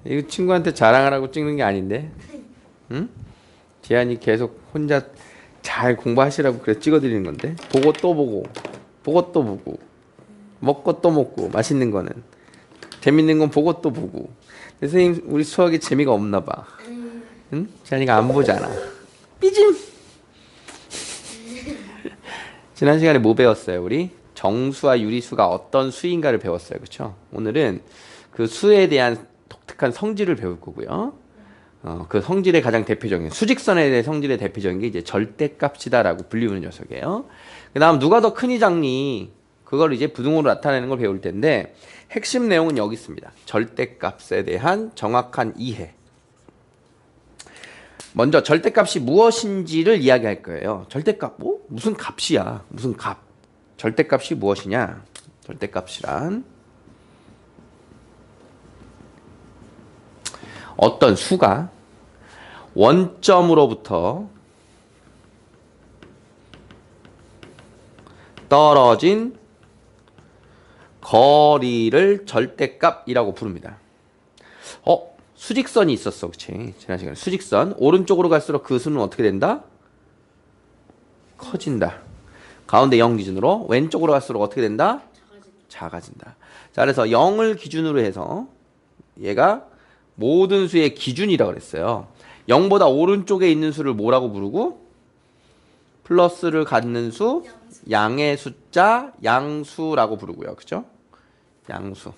이거 친구한테 자랑하라고 찍는 게 아닌데. 응? 재한이 계속 혼자 잘 공부하시라고 그래 찍어드리는 건데. 보고 또 보고, 보고 또 보고, 먹고 또 먹고, 맛있는 거는. 재밌는 건 보고 또 보고. 선생님, 우리 수학에 재미가 없나 봐. 응? 재한이가 안 보잖아. 삐짐! 지난 시간에 뭐 배웠어요, 우리? 정수와 유리수가 어떤 수인가를 배웠어요. 그쵸? 오늘은 그 수에 대한 독특한 성질을 배울 거고요. 그 성질의 가장 대표적인 수직선에 대해 성질의 대표적인 게 이제 절대값이다라고 불리우는 녀석이에요. 그다음 누가 더 크니 작니? 그걸 이제 부등호로 나타내는 걸 배울 텐데 핵심 내용은 여기 있습니다. 절대값에 대한 정확한 이해. 먼저 절대값이 무엇인지를 이야기할 거예요. 절대값, 뭐? 무슨 값이야? 무슨 값? 절대값이 무엇이냐? 절대값이란 어떤 수가 원점으로부터 떨어진 거리를 절대값이라고 부릅니다. 수직선이 있었어. 그치? 지난 시간에 수직선. 오른쪽으로 갈수록 그 수는 어떻게 된다? 커진다. 가운데 0 기준으로. 왼쪽으로 갈수록 어떻게 된다? 작아진다. 자, 그래서 0을 기준으로 해서 얘가 모든 수의 기준이라고 그랬어요. 0보다 오른쪽에 있는 수를 뭐라고 부르고? 플러스를 갖는 수, 양의 숫자, 양수라고 부르고요. 그죠? 양수.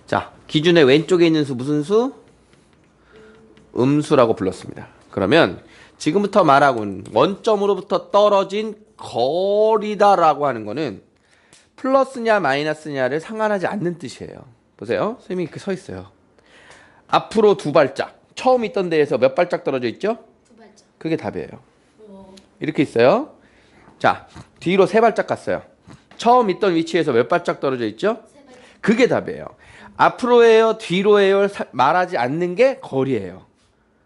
자, 기준의 왼쪽에 있는 수 무슨 수? 음수라고 불렀습니다. 그러면 지금부터 말하고는 원점으로부터 떨어진 거리다라고 하는 거는 플러스냐 마이너스냐를 상관하지 않는 뜻이에요. 보세요. 선생님이 이렇게 서 있어요. 앞으로 두 발짝. 처음 있던 데에서 몇 발짝 떨어져 있죠? 두 발짝. 그게 답이에요. 이렇게 있어요. 자, 뒤로 세 발짝 갔어요. 처음 있던 위치에서 몇 발짝 떨어져 있죠? 세 발짝. 그게 답이에요. 앞으로예요, 뒤로예요 말하지 않는 게 거리예요.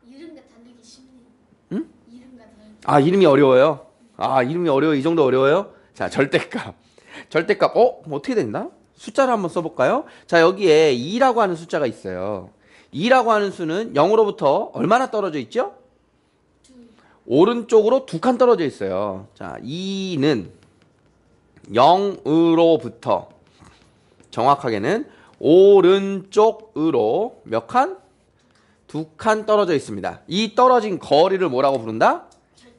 이름과 다르기 쉽네요. 응? 이름과 다르기. 아, 이름이 어려워요? 아, 이름이 어려워. 이 정도 어려워요? 자, 절대값. 절대값. 어떻게 된다? 숫자를 한번 써볼까요? 자, 여기에 2라고 하는 숫자가 있어요. 2라고 하는 수는 0으로부터 얼마나 떨어져 있죠? 오른쪽으로 두 칸 떨어져 있어요. 자, 2는 0으로부터 정확하게는 오른쪽으로 몇 칸? 두 칸 떨어져 있습니다. 이 떨어진 거리를 뭐라고 부른다?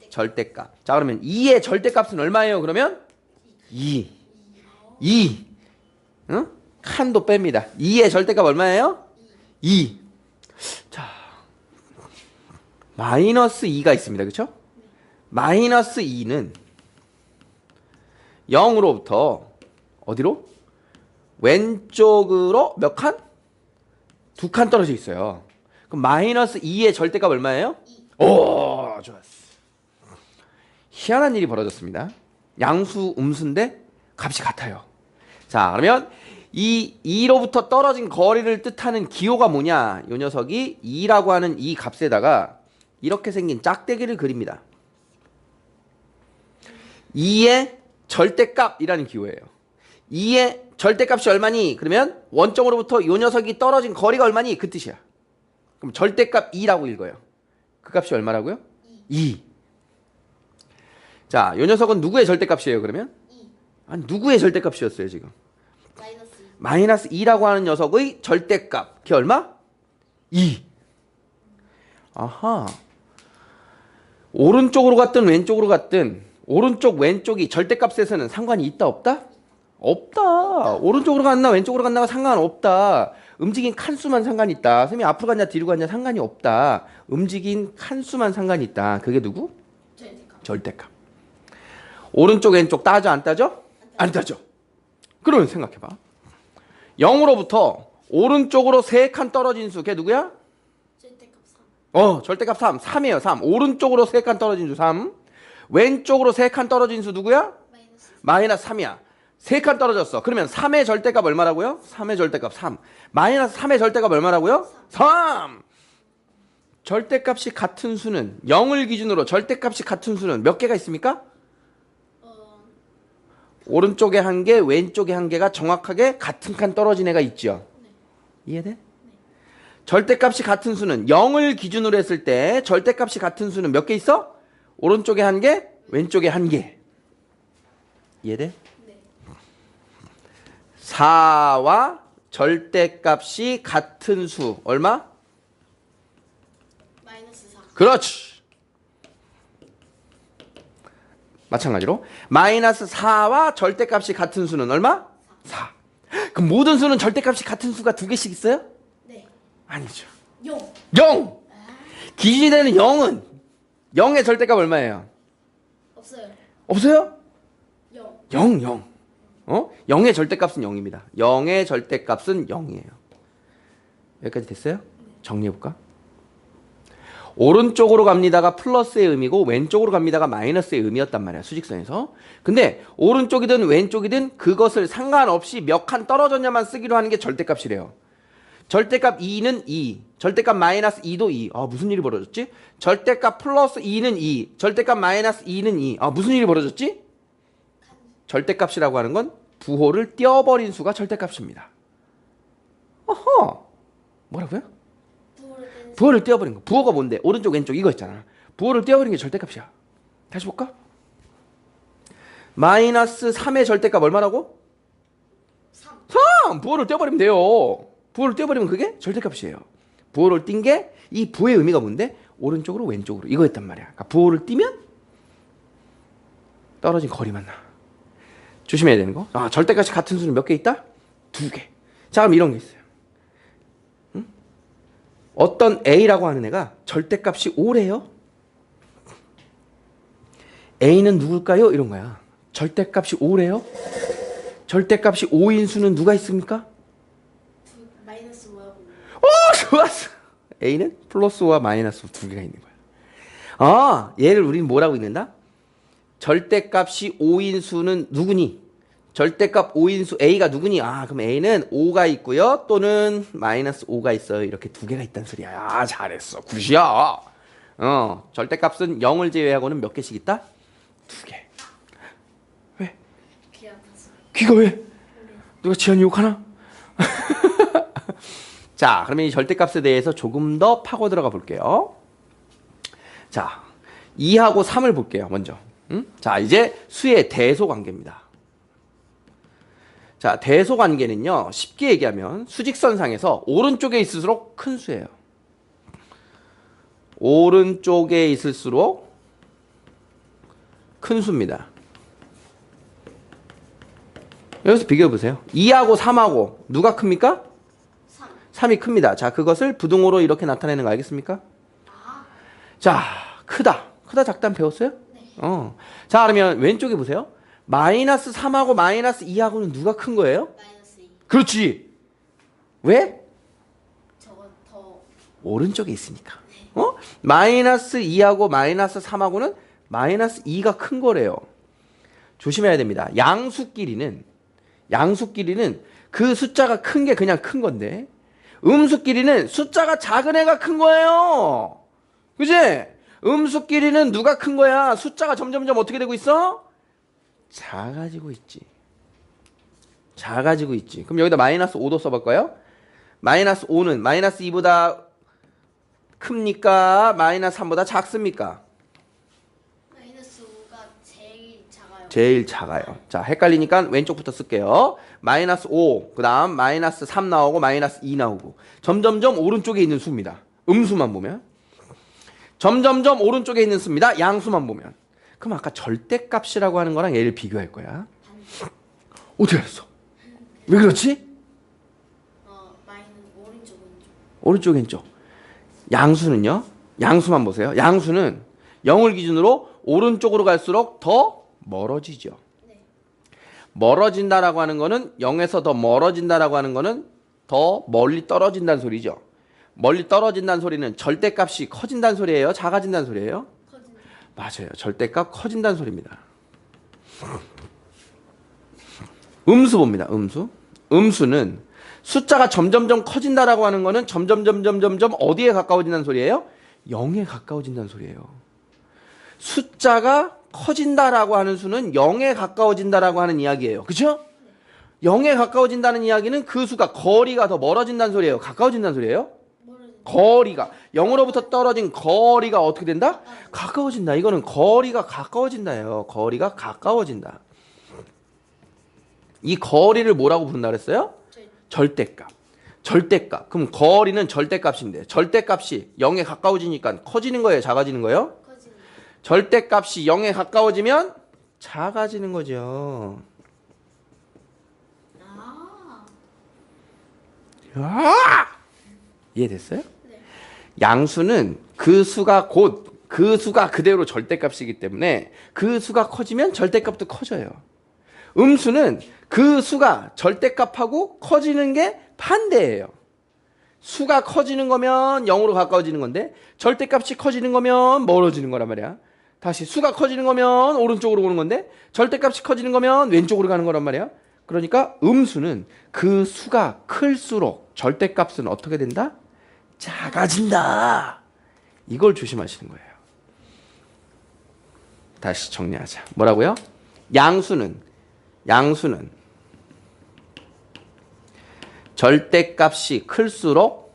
절대값. 자, 그러면 2의 절대값은 얼마예요? 그러면 2. 2. 응? 칸도 뺍니다. 2의 절대값 얼마예요? 2. 자, 마이너스 2가 있습니다. 그렇죠? 마이너스 2는 0으로부터 어디로? 왼쪽으로 몇 칸? 두 칸 떨어져 있어요. 그럼 마이너스 2의 절대값 얼마예요? 2. 오, 좋았어. 희한한 일이 벌어졌습니다. 양수, 음수인데 값이 같아요. 자, 그러면 이 2로부터 떨어진 거리를 뜻하는 기호가 뭐냐? 이 녀석이 2라고 하는 이 값에다가 이렇게 생긴 짝대기를 그립니다. 2의 절대값이라는 기호예요. 2의 절대값이 얼마니? 그러면 원점으로부터 이 녀석이 떨어진 거리가 얼마니? 그 뜻이야. 그럼 절대값 2라고 읽어요. 그 값이 얼마라고요? 2. 자, 이 녀석은 누구의 절대값이에요, 그러면? 2. 아니, 누구의 절대값이었어요, 지금? 마이너스 2. 마이너스 2라고 하는 녀석의 절대값. 그게 얼마? 2. 아하. 오른쪽으로 갔든 왼쪽으로 갔든 오른쪽 왼쪽이 절대값에서는 상관이 있다 없다? 없다. 오른쪽으로 갔나 왼쪽으로 갔나가 상관없다. 움직인 칸수만 상관이 있다. 선생님이 앞으로 갔냐 뒤로 갔냐 상관이 없다. 움직인 칸수만 상관이 있다. 그게 누구? 절대값. 절대값. 오른쪽 왼쪽 따져 안 따져? 안 따져. 그러면 생각해봐. 0으로부터 오른쪽으로 3칸 떨어진 수. 걔 누구야? 절대값 3. 절대값 3. 3이에요. 3. 오른쪽으로 3칸 떨어진 수 3. 왼쪽으로 3칸 떨어진 수 누구야? 마이너스. 마이너스 3이야. 3칸 떨어졌어. 그러면 3의 절대값 얼마라고요? 3의 절대값 3. 마이너스 3의 절대값 얼마라고요? 3. 절대값이 같은 수는 0을 기준으로 절대값이 같은 수는 몇 개가 있습니까? 어. 오른쪽에 한 개, 왼쪽에 한 개가 정확하게 같은 칸 떨어진 애가 있죠. 이해돼? 절대값이 같은 수는 0을 기준으로 했을 때 절대값이 같은 수는 몇 개 있어? 오른쪽에 한 개, 왼쪽에 한 개. 이해돼? 네. 4와 절대값이 같은 수 얼마? 마이너스 4. 그렇지. 마찬가지로 마이너스 4와 절대값이 같은 수는 얼마? 4. 그럼 모든 수는 절대값이 같은 수가 두 개씩 있어요? 네. 아니죠. 0. 0! 기준이 되는 0은 0의 절대값 얼마예요? 없어요. 없어요? 0. 0, 0. 0의 절대값은 0입니다. 0의 절대값은 0이에요. 여기까지 됐어요? 정리해볼까? 오른쪽으로 갑니다가 플러스의 의미고 왼쪽으로 갑니다가 마이너스의 의미였단 말이야. 수직선에서. 근데 오른쪽이든 왼쪽이든 그것을 상관없이 몇 칸 떨어졌냐만 쓰기로 하는 게 절대값이래요. 절대값 2는 2, 절대값 마이너스 2도 2. 아, 무슨 일이 벌어졌지? 절대값 플러스 2는 2, 절대값 마이너스 2는 2. 아, 무슨 일이 벌어졌지? 절대값이라고 하는 건 부호를 떼어버린 수가 절대값입니다. 어허. 뭐라고요? 부호를 떼어버린 거. 부호가 뭔데? 오른쪽 왼쪽 이거 있잖아. 부호를 떼어버린 게 절대값이야. 다시 볼까? 마이너스 3의 절대값 얼마라고? 3. 3! 부호를 떼어버리면 돼요. 부호를 떼어버리면 그게 절대값이에요. 부호를 띈 게 이 부호의 의미가 뭔데? 오른쪽으로 왼쪽으로 이거였단 말이야. 그러니까 부호를 띄면 떨어진 거리만 나. 조심해야 되는 거. 아, 절대값이 같은 수는 몇 개 있다? 2개. 자, 그럼 이런 게 있어요. 어떤 A라고 하는 애가 절대값이 5래요. A는 누굴까요? 이런 거야. 절대값이 5래요. 절대값이 5인 수는 누가 있습니까? 마이너스 5하고. 오, 좋았어. A는 플러스 5와 마이너스 5 두 개가 있는 거야. 아, 얘를 우리는 뭐라고 읽는다? 절대값이 5인 수는 누구니? 절대값 5인 수 A가 누구니? 아, 그럼 A는 5가 있고요. 또는 마이너스 5가 있어요. 이렇게 두 개가 있다는 소리야. 야, 잘했어. 굿이야. 절대값은 0을 제외하고는 몇 개씩 있다? 2개. 왜? 귀 아파서. 귀가 왜? 누가 지한이 욕하나? 자, 그러면 이 절대값에 대해서 조금 더 파고 들어가 볼게요. 자, 2하고 3을 볼게요. 먼저. 자, 이제 수의 대소 관계입니다. 자, 대소 관계는요, 쉽게 얘기하면 수직선상에서 오른쪽에 있을수록 큰 수예요. 오른쪽에 있을수록 큰 수입니다. 여기서 비교해 보세요. 2하고 3하고 누가 큽니까? 3. 3이 큽니다. 자, 그것을 부등호로 이렇게 나타내는 거 알겠습니까? 아. 자, 크다. 크다 작다 배웠어요? 네. 자, 그러면 왼쪽에 보세요. 마이너스 3하고 마이너스 2하고는 누가 큰 거예요? 마이너스 2. 그렇지. 왜? 저거 더. 오른쪽에 있으니까. 마이너스 2하고 마이너스 3하고는 마이너스 2가 큰 거래요. 조심해야 됩니다. 양수끼리는 그 숫자가 큰 게 그냥 큰 건데 음수끼리는 숫자가 작은 애가 큰 거예요. 그지? 음수끼리는 누가 큰 거야? 숫자가 점점점 어떻게 되고 있어? 작아지고 있지. 작아지고 있지. 그럼 여기다 마이너스 5도 써볼까요? 마이너스 5는 마이너스 2보다 큽니까? 마이너스 3보다 작습니까? 마이너스 5가 제일 작아요. 제일 작아요. 자, 헷갈리니까 왼쪽부터 쓸게요. 마이너스 5, 그 다음 마이너스 3 나오고 마이너스 2 나오고 점점점 오른쪽에 있는 수입니다. 음수만 보면. 점점점 오른쪽에 있는 수입니다. 양수만 보면. 그럼 아까 절대값이라고 하는 거랑 얘를 비교할 거야. 어떻게 알았어? 왜 그렇지? 마이너스 오른쪽. 오른쪽 왼쪽. 양수는요? 양수만 보세요. 양수는 0을 기준으로 오른쪽으로 갈수록 더 멀어지죠. 네. 멀어진다라고 하는 거는 0에서 더 멀어진다라고 하는 거는 더 멀리 떨어진다는 소리죠. 멀리 떨어진다는 소리는 절대값이 커진다는 소리예요? 작아진다는 소리예요? 커진. 맞아요. 절대값 커진다는 소리입니다. 음수 봅니다. 음수. 음수는 숫자가 점점점 커진다라고 하는 거는 점점점점점점 어디에 가까워진다는 소리예요? 0에 가까워진다는 소리예요. 숫자가 커진다라고 하는 수는 0에 가까워진다라고 하는 이야기예요. 그렇죠? 0에 가까워진다는 이야기는 그 수가 거리가 더 멀어진다는 소리예요. 가까워진다는 소리예요. 거리가 0으로부터 떨어진 거리가 어떻게 된다? 가까워진다. 이거는 거리가 가까워진다예요. 거리가 가까워진다. 이 거리를 뭐라고 부른다 그랬어요? 절대값. 절대값. 그럼 거리는 절대값인데 절대값이 0에 가까워지니까 커지는 거예요? 작아지는 거예요? 절대값이 0에 가까워지면 작아지는 거죠. 이해됐어요? 네. 양수는 그 수가 곧 그 수가 그대로 절대값이기 때문에 그 수가 커지면 절대값도 커져요. 음수는 그 수가 절대값하고 커지는 게 반대예요. 수가 커지는 거면 0으로 가까워지는 건데 절대값이 커지는 거면 멀어지는 거란 말이야. 다시 수가 커지는 거면 오른쪽으로 오는 건데 절대값이 커지는 거면 왼쪽으로 가는 거란 말이야. 그러니까 음수는 그 수가 클수록 절대값은 어떻게 된다? 작아진다. 이걸 조심하시는 거예요. 다시 정리하자. 뭐라고요? 양수는 절대값이 클수록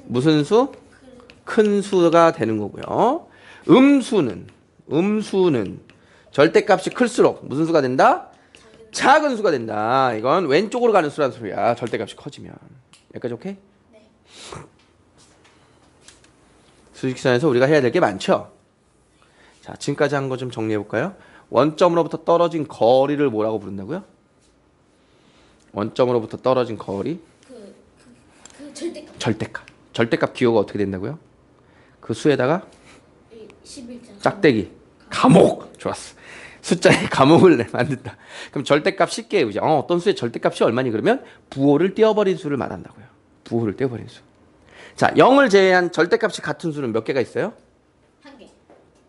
무슨 수? 큰 수가 되는 거고요. 음수는 절대값이 클수록 무슨 수가 된다? 작은 수가 된다. 이건 왼쪽으로 가는 수라는 소리야. 절대값이 커지면. 여기까지 오케이? 네. 수직선에서 우리가 해야 될 게 많죠? 자, 지금까지 한 거 좀 정리해 볼까요? 원점으로부터 떨어진 거리를 뭐라고 부른다고요? 원점으로부터 떨어진 거리? 그 절대값. 절대값. 절대값 기호가 어떻게 된다고요? 그 수에다가 11자. 짝대기. 감옥. 좋았어. 숫자에 감옥을 만든다. 그럼 절대값 쉽게 외우자. 어떤 수의 절대값이 얼마니? 그러면 부호를 떼어버린 수를 말한다고요. 부호를 떼어버린 수. 자, 0을 제외한 절대값이 같은 수는 몇 개가 있어요? 1개.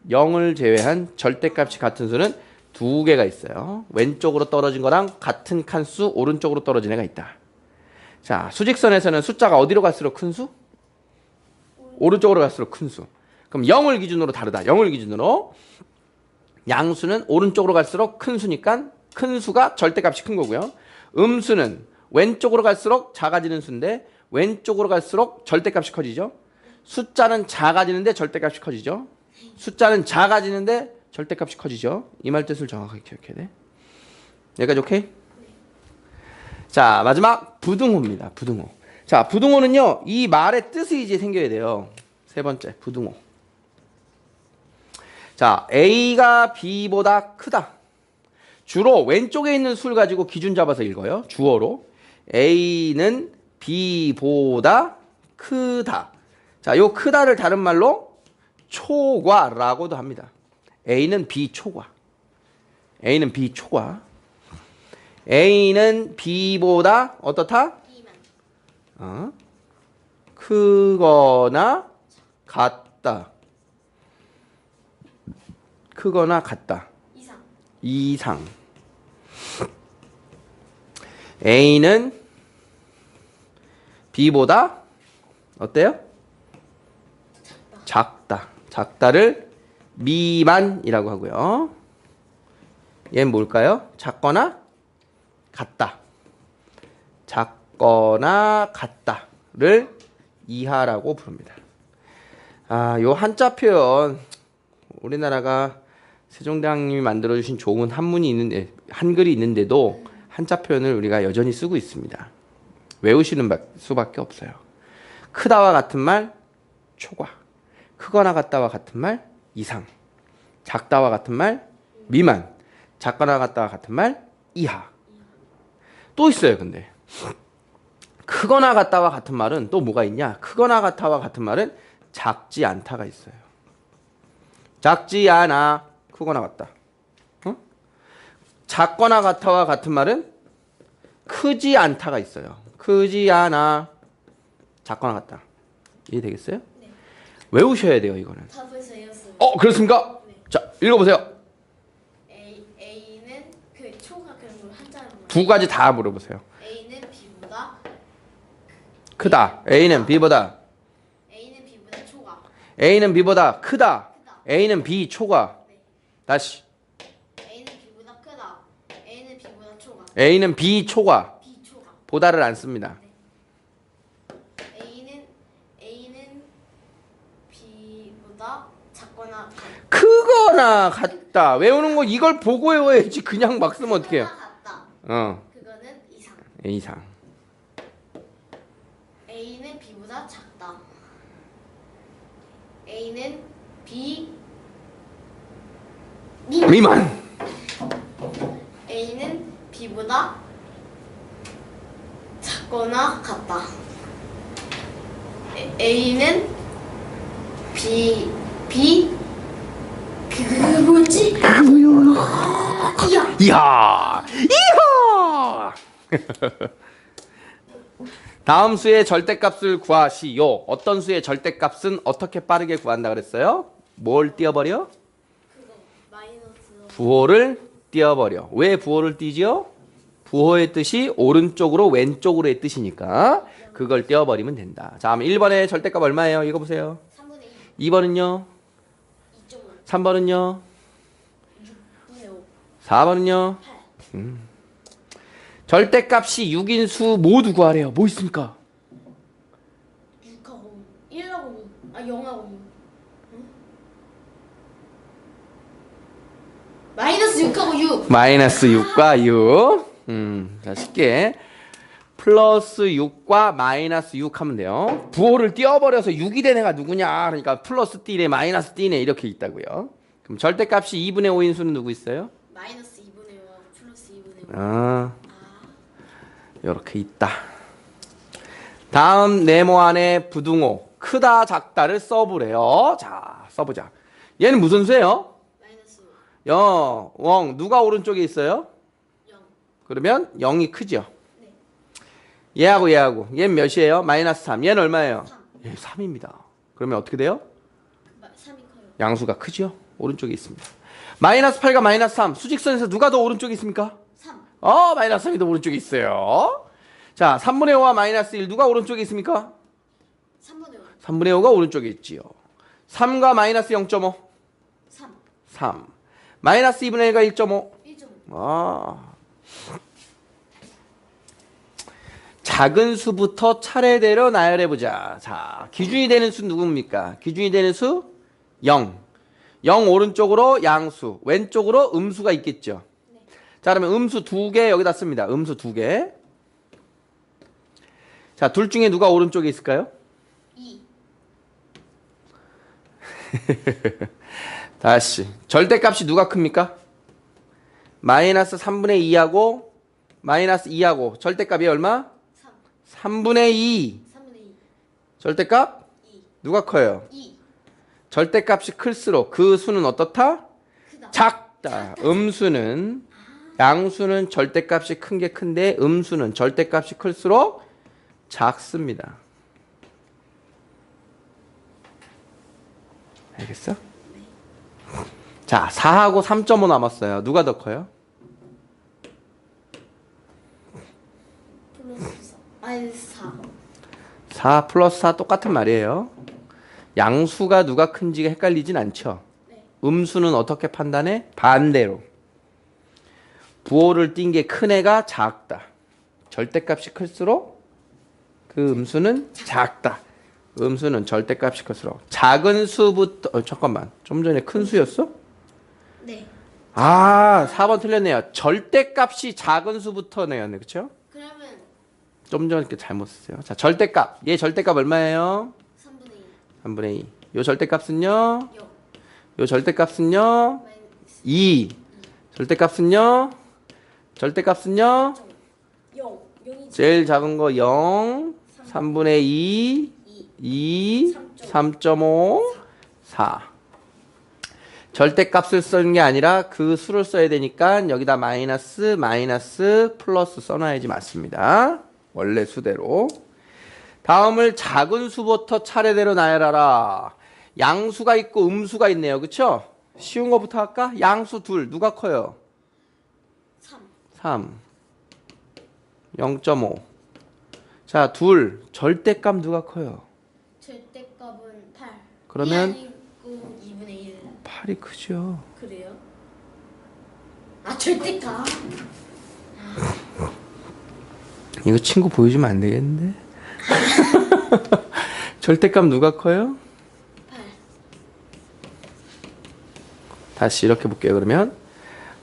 0을 제외한 절대값이 같은 수는 2개가 있어요. 왼쪽으로 떨어진 거랑 같은 칸수 오른쪽으로 떨어진 애가 있다. 자, 수직선에서는 숫자가 어디로 갈수록 큰 수? 오른쪽으로 갈수록 큰 수. 그럼 0을 기준으로 다르다. 0을 기준으로 양수는 오른쪽으로 갈수록 큰 수니까 큰 수가 절대값이 큰 거고요. 음수는 왼쪽으로 갈수록 작아지는 수인데 왼쪽으로 갈수록 절대값이 커지죠. 숫자는 작아지는데 절대값이 커지죠. 숫자는 작아지는데 절대값이 커지죠. 이 말 뜻을 정확하게 기억해야 돼. 여기까지 오케이? 자, 마지막 부등호입니다. 부등호. 자, 부등호는요. 이 말의 뜻이 이제 생겨야 돼요. 세 번째, 부등호. 자, A가 B보다 크다. 주로 왼쪽에 있는 수를 가지고 기준 잡아서 읽어요. 주어로. A는 B보다 크다. 자, 요 크다를 다른 말로 초과라고도 합니다. A는 B 초과. A는 B 초과. A는 B보다 어떻다? 크거나 같다. 크거나 같다. 이상. A는 B보다 어때요? 작다. 작다를 미만이라고 하고요. 얘는 뭘까요? 작거나 같다. 작거나 같다를 이하라고 부릅니다. 요 한자 표현 우리나라가 세종대왕님이 만들어주신 좋은 한문이 있는데 한글이 있는데도 한자 표현을 우리가 여전히 쓰고 있습니다. 외우시는 수밖에 없어요. 크다와 같은 말 초과, 크거나 같다와 같은 말 이상, 작다와 같은 말 미만, 작거나 같다와 같은 말 이하. 또 있어요. 근데 크거나 같다와 같은 말은 또 뭐가 있냐? 크거나 같다와 같은 말은 작지 않다가 있어요. 작지 않아. 크거나 같다. 작거나 같다와 같은 말은 크지 않다가 있어요. 크지 않아. 작거나 같다. 이해되겠어요? 네. 외우셔야 돼요. 이거는. 다 벌써 외웠어요. 그렇습니까? 네. 자, 읽어보세요. A는 그 초가 그런 걸 한자로. 두 가지 다 물어보세요. A는 B보다 크다. A는 B보다. A는 B보다 초가. A는 B보다 크다. 크다. A는 B 초과. 네. 다시. A는 B보다 크다. A는 B보다 초과. A는 B 초과. B 초과. 보다를 안 씁니다. A는 B보다 작거나 크거나 같다. 외우는 거 이걸 보고 외워야지. 그냥 막 쓰면 어떡해요. 같다. 그거는 이상. A 이상. A는 B보다 작다. A는 B 미만. A는 B보다 작거나 같다. A는 그게 뭐지? 이야. 이야. 이야. 다음 수의 절대값을 구하시오. 어떤 수의 절대값은 어떻게 빠르게 구한다 그랬어요? 뭘 띄어버려? 그거 마이너스 부호를 띄어버려. 왜 부호를 띄지요? 부호의 뜻이 오른쪽으로 왼쪽으로의 뜻이니까 그걸 띄어버리면 된다. 자, 그럼 1번의 절대값 얼마예요? 읽어보세요. 3분의 2, 2번은요? 2.5, 3번은요? 6분의 5, 4번은요? 8. 절대값이 6인 수 모두 구하래요. 뭐 있습니까? 6하고 1하고 6, 0하고 6. 응? 마이너스 6하고 6. 마이너스 6과 6. 자, 쉽게. 플러스 6과 마이너스 6 하면 돼요. 부호를 띄워버려서 6이 된 애가 누구냐? 그러니까 플러스 D네, 마이너스 D네 이렇게 있다고요. 그럼 절대값이 2분의 5인 수는 누구 있어요? 마이너스 2분의 5하고 플러스 2분의 5. 아, 이렇게 있다. 다음 네모 안에 부등호 크다 작다를 써보래요. 자, 써보자. 얘는 무슨 수예요? 마이너스 영, 누가 오른쪽에 있어요? 0. 그러면 0이 크죠. 네. 얘하고 얘는 몇이에요? 마이너스 3. 얘는 얼마예요? 3. 얘 3입니다. 그러면 어떻게 돼요? 3이 커요. 양수가 크죠? 오른쪽에 있습니다. 마이너스 8과 마이너스 3. 수직선에서 누가 더 오른쪽에 있습니까? 3. 마이너스 3이 더 오른쪽에 있어요. 자, 3분의 5와 마이너스 1 누가 오른쪽에 있습니까? 3분의 5. 3분의 5가 오른쪽에 있지요. 3과 마이너스 0.5. 3. 3. 마이너스 2분의 1과 1.5. 1.5. 작은 수부터 차례대로 나열해보자. 자, 기준이 되는 수 누굽니까? 기준이 되는 수 0. 0 오른쪽으로 양수, 왼쪽으로 음수가 있겠죠. 네. 자, 그러면 음수 2개 여기다 씁니다. 음수 2개. 자, 둘 중에 누가 오른쪽에 있을까요? 2. 다시. 절대값이 누가 큽니까? 마이너스 3분의 2하고 마이너스 2하고 절대값이 얼마? 3. 3분의 2. 3분의 2. 절대값? 2. 누가 커요? 2. 절대값이 클수록 그 수는 어떻다? 크다. 작다. 음수는 양수는 절대값이 큰 게 큰데 음수는 절대값이 클수록 작습니다. 알겠어? 자, 4하고 3.5 남았어요. 누가 더 커요? 플러스 4. 마이너스 4. 4 플러스 4 똑같은 말이에요. 양수가 누가 큰지가 헷갈리진 않죠. 네. 음수는 어떻게 판단해? 반대로. 부호를 띈 게 큰 애가 작다. 절대값이 클수록 그 음수는 작다. 음수는 절대값이 클수록 작은 수부터 잠깐만. 좀 전에 큰 수였어? 네. 4번 틀렸네요. 절대값이 작은 수부터 내였네. 그렇죠? 그러면 좀 전에 잘못 썼어요. 자, 절대값. 얘 절대값 얼마예요? 3분의 2. 3분의 2. 요 절대값은요? 0. 요 절대값은요? 마이너스 2. 절대값은요? 절대값은요? 0. 0이 제일 작은 거 0. 3분의 2. 2. 2. 3.5. 4. 절대값을 쓰는 게 아니라 그 수를 써야 되니까 여기다 마이너스, 마이너스, 플러스 써놔야지 맞습니다. 원래 수대로. 다음을 작은 수부터 차례대로 나열하라. 양수가 있고 음수가 있네요. 그쵸? 쉬운 거부터 할까? 양수 둘. 누가 커요? 3. 3. 0.5. 자, 둘. 절대값 누가 커요? 절대값은 8. 그러면 2 아니고 2분의 1. 8이 크죠. 그래요? 아 절대가. 이거 친구 보여주면 안 되겠는데? 절대값 누가 커요? 8. 다시 이렇게 볼게요. 그러면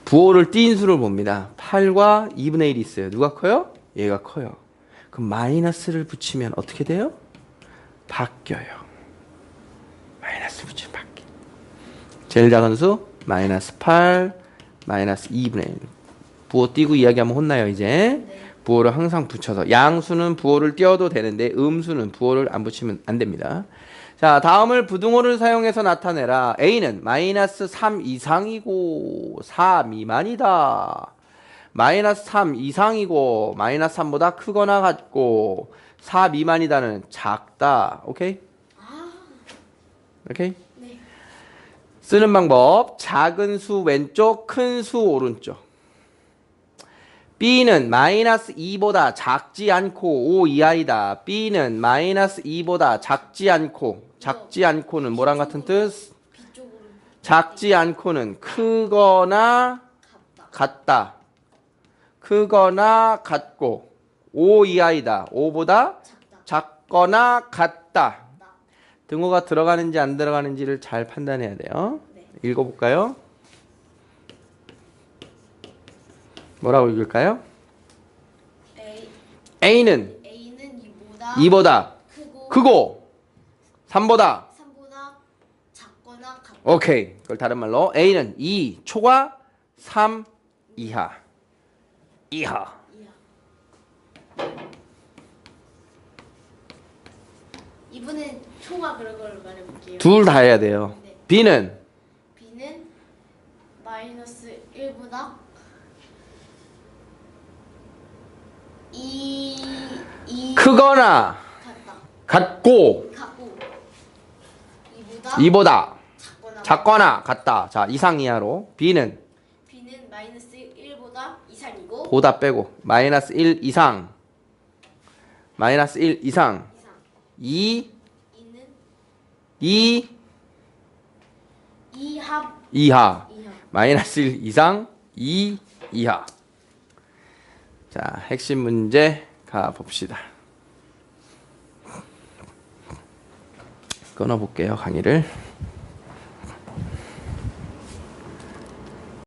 부호를 띈 수를 봅니다. 8과 2분의 1이 있어요. 누가 커요? 얘가 커요. 그럼 마이너스를 붙이면 어떻게 돼요? 바뀌어요. 마이너스 붙이면 바뀌어. 제일 작은 수 마이너스 8 마이너스 2분의 1. 부호 띄고 이야기하면 혼나요 이제. 네. 부호를 항상 붙여서. 양수는 부호를 띄워도 되는데 음수는 부호를 안 붙이면 안 됩니다. 자, 다음을 부등호를 사용해서 나타내라. A는 마이너스 3 이상이고 4 미만이다. 마이너스 3 이상이고 마이너스 3보다 크거나 같고 4 미만이다는 작다. 오케이? 오케이? 네. 쓰는 방법. 작은 수 왼쪽, 큰 수 오른쪽. B는 마이너스 2보다 작지 않고 5 이하이다. B는 마이너스 2보다 작지 않고는 뭐랑 같은 뜻? B쪽으로 작지 않고는 크거나 갔다. 크거나 같고 5 이하이다. 5보다 작다. 작거나 같다. 나. 등호가 들어가는지 안 들어가는지를 잘 판단해야 돼요. 네. 읽어볼까요? 뭐라고 읽을까요? A는 A는 2보다 크고 크고 3보다 3보다 작거나 같다. 오케이. 그걸 다른 말로 A는 2 초과 3 이하. 이하. 이번엔 초가 그런 걸 말해볼게요. 둘 다 해야 돼요. 네. B는 B는 마이너스 1보다 2 크거나 같다. 같고 같고 2보다 작거나 작거나 같다. 자, 이상 이하로. B는 B는 마이너스 1보다 이상이고 보다 빼고 마이너스 1 이상. 마이너스 1 이상. 이상 2 2는 2 이하 이하. 이하 마이너스 1 이상 2 이하. 자, 핵심 문제 가봅시다. 끊어볼게요, 강의를.